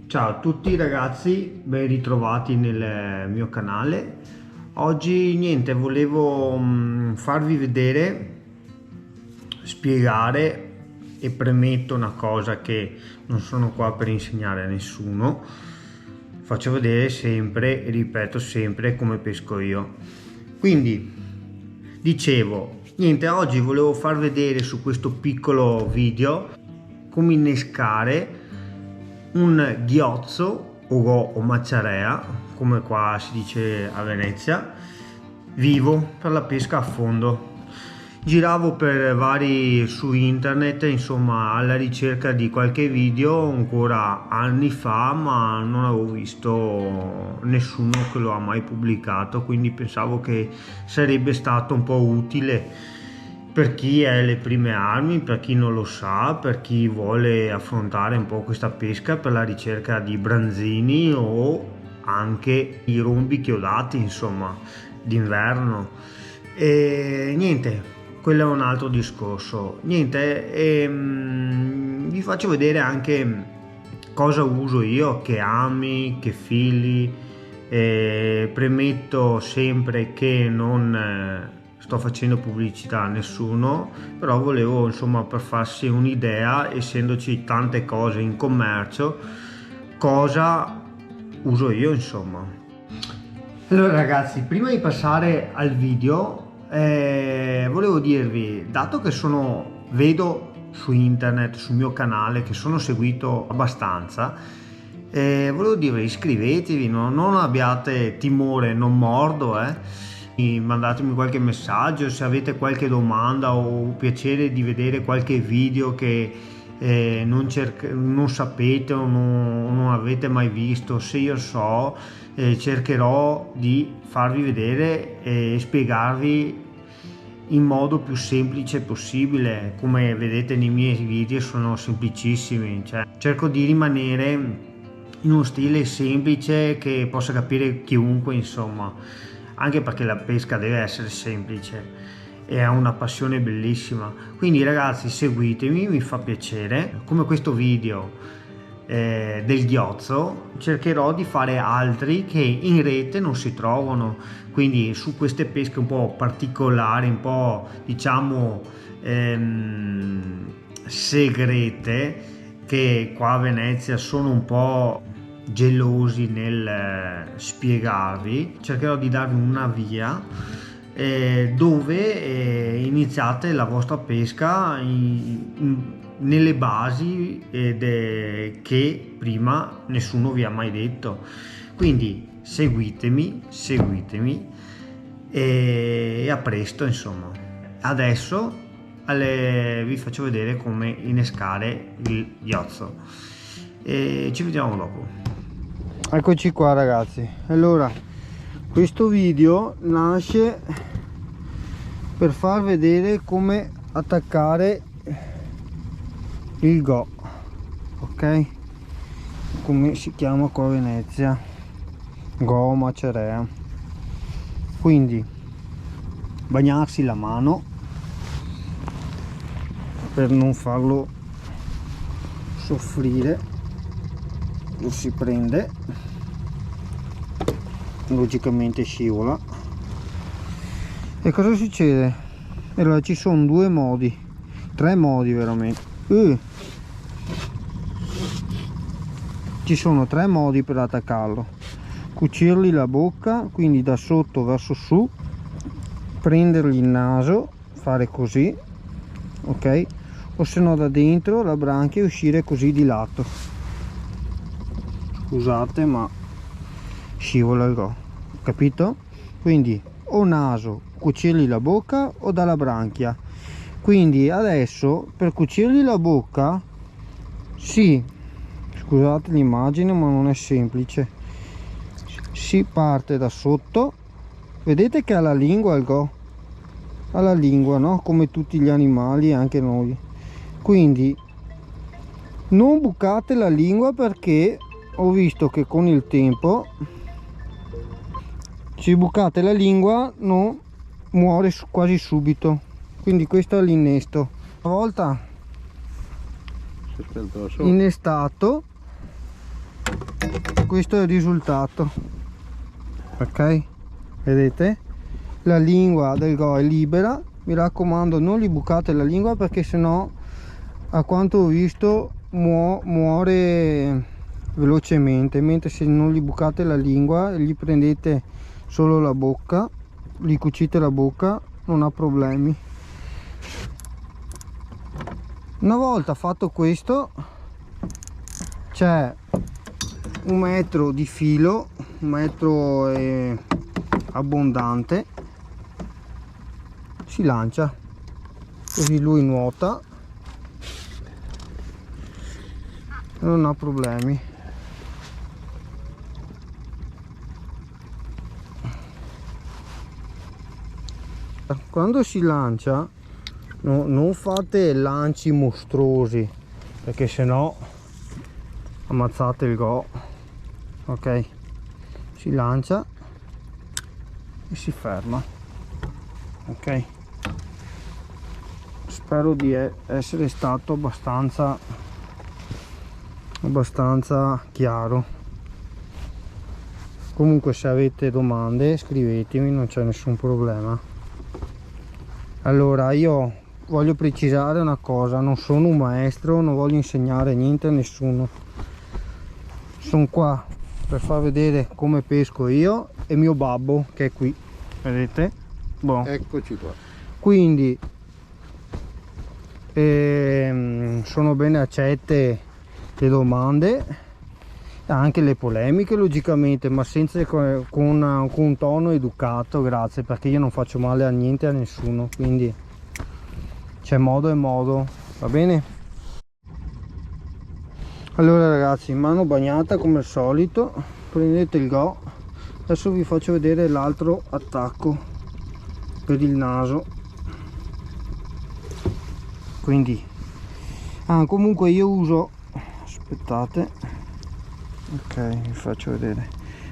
Ciao a tutti ragazzi, ben ritrovati nel mio canale. Oggi niente, volevo farvi vedere, spiegare e premetto una cosa che non sono qua per insegnare a nessuno. Faccio vedere sempre e ripeto sempre come pesco io. Quindi dicevo, niente, oggi volevo far vedere su questo piccolo video come innescare un ghiozzo o macciarea, come qua si dice a Venezia, vivo per la pesca a fondo. Giravo per vari su internet, insomma, alla ricerca di qualche video ancora anni fa, ma non avevo visto nessuno che lo ha mai pubblicato, quindi pensavo che sarebbe stato un po' utile per chi ha le prime armi, per chi non lo sa, per chi vuole affrontare un po' questa pesca per la ricerca di branzini o anche i rombi chiodati, insomma, d'inverno. E niente, quello è un altro discorso. Niente, vi faccio vedere anche cosa uso io, che ami, che fili. Premetto sempre che non sto facendo pubblicità a nessuno, però volevo, insomma, per farsi un'idea, essendoci tante cose in commercio, cosa uso io, insomma. Allora ragazzi, prima di passare al video, volevo dirvi, dato che vedo su internet, sul mio canale, che sono seguito abbastanza, volevo dirvi, iscrivetevi, non abbiate timore, non mordo, mandatemi qualche messaggio se avete qualche domanda o piacere di vedere qualche video che non sapete o non avete mai visto. Se io so, cercherò di farvi vedere e spiegarvi in modo più semplice possibile. Come vedete nei miei video sono semplicissimi, cioè cerco di rimanere in uno stile semplice che possa capire chiunque, insomma, anche perché la pesca deve essere semplice e è una passione bellissima. Quindi ragazzi, seguitemi, mi fa piacere. Come questo video del ghiozzo, cercherò di fare altri che in rete non si trovano, quindi su queste pesche un po' particolari, un po' diciamo segrete, che qua a Venezia sono un po' gelosi nel spiegarvi. Cercherò di darvi una via dove iniziate la vostra pesca nelle basi che prima nessuno vi ha mai detto. Quindi seguitemi e a presto, insomma. Adesso vi faccio vedere come innescare il ghiozzo e ci vediamo dopo. Eccoci qua ragazzi. Allora, questo video nasce per far vedere come attaccare il go, ok, come si chiama qua a Venezia, go macciarea. Quindi bagnarsi la mano per non farlo soffrire, lo si prende, logicamente scivola. E cosa succede? Allora ci sono due modi, tre modi veramente, ci sono tre modi per attaccarlo: cucirgli la bocca, quindi da sotto verso su, prendergli il naso, fare così, ok, o se no da dentro la branchia e uscire così di lato. Scusate ma scivola il go, capito? Quindi o naso, cucirgli la bocca, o dalla branchia. Quindi adesso per cucirgli la bocca, sì, scusate l'immagine ma non è semplice, si parte da sotto, vedete che ha la lingua il go, ha la lingua, no? Come tutti gli animali, anche noi. Quindi non bucate la lingua, perché ho visto che con il tempo, se bucate la lingua, non muore quasi subito. Quindi questo è l'innesto. Una volta innestato, questo è il risultato, ok? Vedete, la lingua del go è libera. Mi raccomando, non gli bucate la lingua, perché sennò, a quanto ho visto, muore velocemente. Mentre se non gli bucate la lingua e gli prendete solo la bocca, gli cucite la bocca, non ha problemi. Una volta fatto questo, c'è 1 metro di filo, 1 metro abbondante, si lancia, così lui nuota e non ha problemi. Quando si lancia, non fate lanci mostruosi, perché sennò ammazzate il go. Ok, si lancia e si ferma. Ok, spero di essere stato abbastanza chiaro. Comunque, se avete domande scrivetemi, non c'è nessun problema. Allora, io voglio precisare una cosa: non sono un maestro, non voglio insegnare niente a nessuno. Sono qua per far vedere come pesco io e mio babbo, che è qui, vedete? Boh. Eccoci qua. Quindi sono bene accette le domande, anche le polemiche, logicamente, ma senza, con un tono educato, grazie, perché io non faccio male a niente, a nessuno, quindi c'è modo e modo, va bene? Allora ragazzi, mano bagnata come al solito, prendete il go. Adesso vi faccio vedere l'altro attacco per il naso. Quindi comunque io uso, aspettate, ok, vi faccio vedere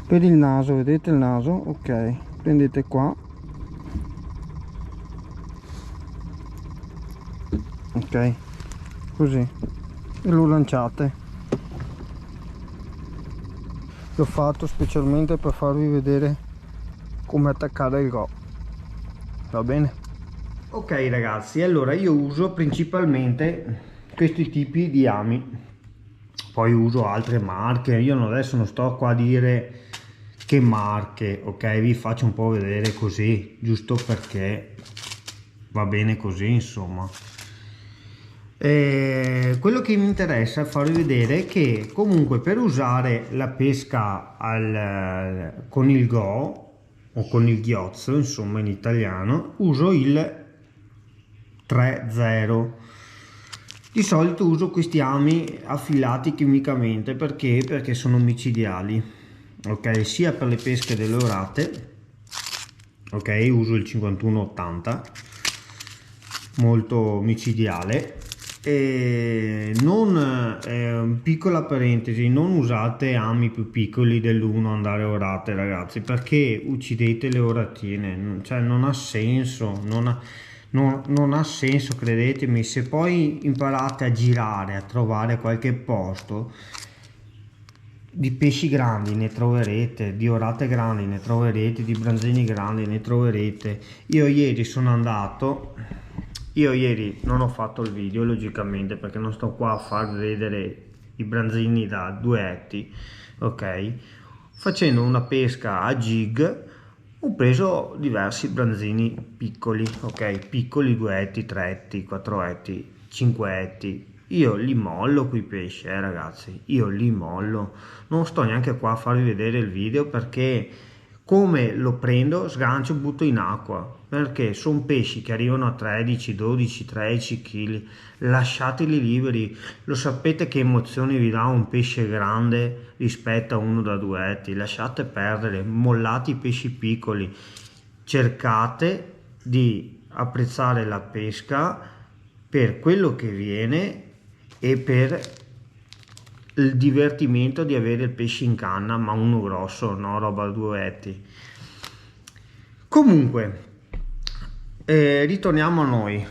per il naso, vedete il naso? Ok, prendete qua, ok, così, e lo lanciate. L'ho fatto specialmente per farvi vedere come attaccare il go, va bene? Ok ragazzi, allora io uso principalmente questi tipi di ami, poi uso altre marche. Io adesso non sto qua a dire che marche, ok? Vi faccio un po' vedere così, giusto perché va bene così, insomma. Quello che mi interessa è farvi vedere che comunque per usare la pesca con il go o con il ghiozzo, insomma, in italiano, uso il 3-0. Di solito uso questi ami affilati chimicamente perché sono micidiali, ok? Sia per le pesche delle orate, ok? Uso il 5180, molto micidiale. E non, piccola parentesi, non usate ami più piccoli dell'1 andare orate, ragazzi, perché uccidete le oratine, cioè non ha senso, non ha senso, credetemi. Se poi imparate a girare, a trovare qualche posto, di pesci grandi ne troverete, di orate grandi ne troverete, di branzini grandi ne troverete. Io ieri non ho fatto il video, logicamente, perché non sto qua a far vedere i branzini da duetti, ok? Facendo una pesca a jig ho preso diversi branzini piccoli, ok? Piccoli, duetti, tretti, quattroetti, cinquetti. Io li mollo quei pesci, ragazzi, io li mollo. Non sto neanche qua a farvi vedere il video, perché come lo prendo, sgancio, butto in acqua, perché sono pesci che arrivano a 13, 12, 13 kg. Lasciateli liberi. Lo sapete che emozioni vi dà un pesce grande rispetto a uno da duetti? Lasciate perdere, mollate i pesci piccoli. Cercate di apprezzare la pesca per quello che viene e per il divertimento di avere il pesce in canna, ma uno grosso, no roba da duetti. Comunque ritorniamo a noi.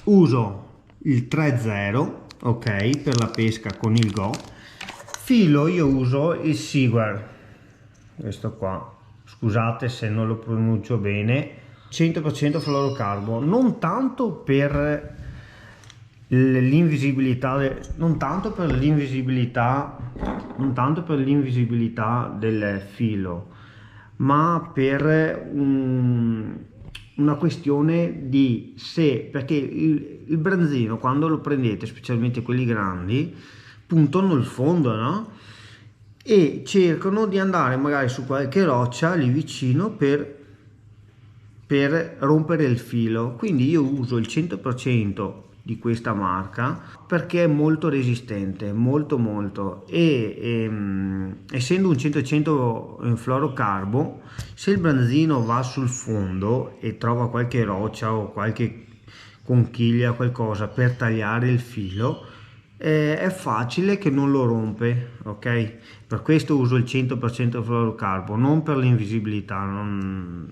Uso il 3-0, ok, per la pesca con il go. Filo io uso il Seaguar, questo qua, scusate se non lo pronuncio bene, 100% fluorocarbo, non tanto per l'invisibilità del filo, ma per una questione di perché il branzino quando lo prendete, specialmente quelli grandi, puntano il fondo, no? E cercano di andare magari su qualche roccia lì vicino per rompere il filo. Quindi io uso il 100% di questa marca perché è molto resistente, molto, e essendo un 100% fluorocarbo, se il branzino va sul fondo e trova qualche roccia o qualche conchiglia, qualcosa per tagliare il filo, è facile che non lo rompe, ok? Per questo uso il 100% fluorocarbo, non per l'invisibilità, non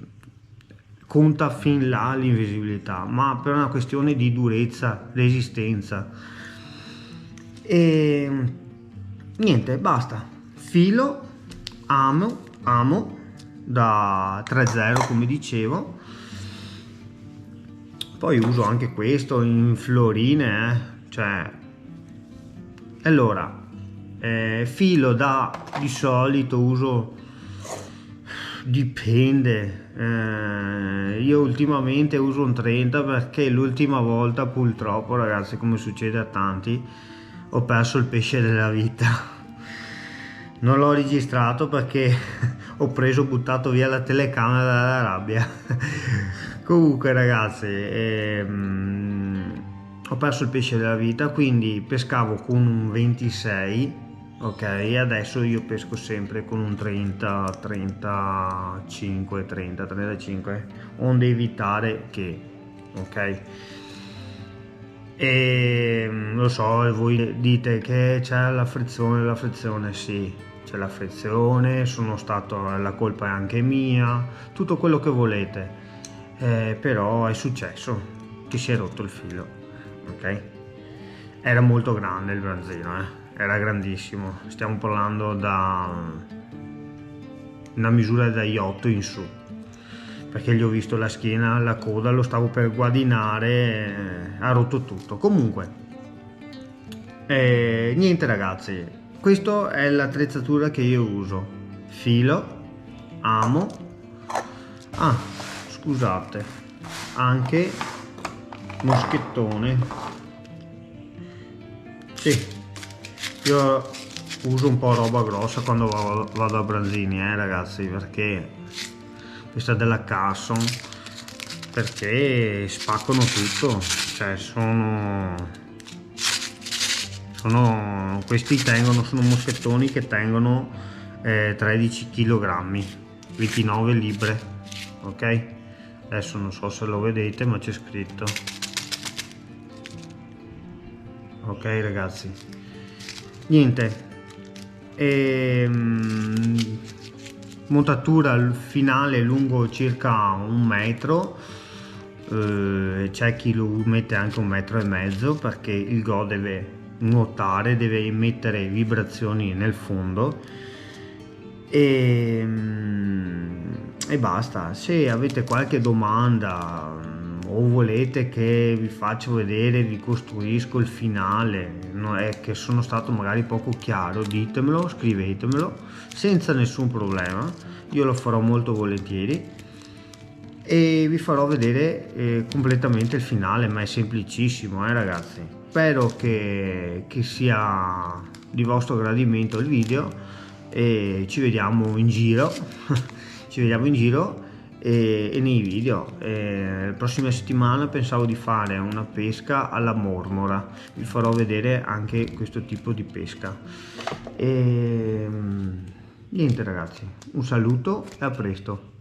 conta fin là l'invisibilità, ma per una questione di durezza, resistenza. E niente, basta. Filo amo da 3.0 come dicevo, poi uso anche questo in fluorine, cioè. Allora, filo di solito uso, dipende, io ultimamente uso un 30 perché l'ultima volta purtroppo, ragazzi, come succede a tanti, ho perso il pesce della vita. Non l'ho registrato perché ho buttato via la telecamera dalla rabbia. Comunque, ragazzi, ho perso il pesce della vita, quindi pescavo con un 26, ok, adesso io pesco sempre con un 30, 35, 30, 35, onde evitare che, ok. E lo so, voi dite che c'è la frizione, sì, c'è la frizione, la colpa è anche mia, tutto quello che volete, però è successo che si è rotto il filo. Ok, era molto grande il branzino, era grandissimo, stiamo parlando da una misura da yacht in su, perché gli ho visto la schiena, la coda, lo stavo per guadinare, ha rotto tutto. Comunque niente, ragazzi, questa è l'attrezzatura che io uso. Filo amo, scusate, anche moschettone, sì, io uso un po' roba grossa quando vado a branzini, ragazzi, perché questa è della Carson, perché spaccano tutto, cioè questi sono moschettoni che tengono 13 kg, 29 libbre, ok? Adesso non so se lo vedete, ma c'è scritto. Ok, ragazzi, niente, montatura finale lungo circa 1 metro, c'è chi lo mette anche 1,5 metri perché il Go deve nuotare, deve emettere vibrazioni nel fondo, e basta. Se avete qualche domanda o volete che vi faccio vedere, vi costruisco il finale, è che sono stato magari poco chiaro, ditemelo, scrivetemelo senza nessun problema, io lo farò molto volentieri e vi farò vedere completamente il finale, ma è semplicissimo, ragazzi. Spero che sia di vostro gradimento il video e ci vediamo in giro e nei video. La prossima settimana pensavo di fare una pesca alla mormora, vi farò vedere anche questo tipo di pesca. E niente, ragazzi, un saluto e a presto.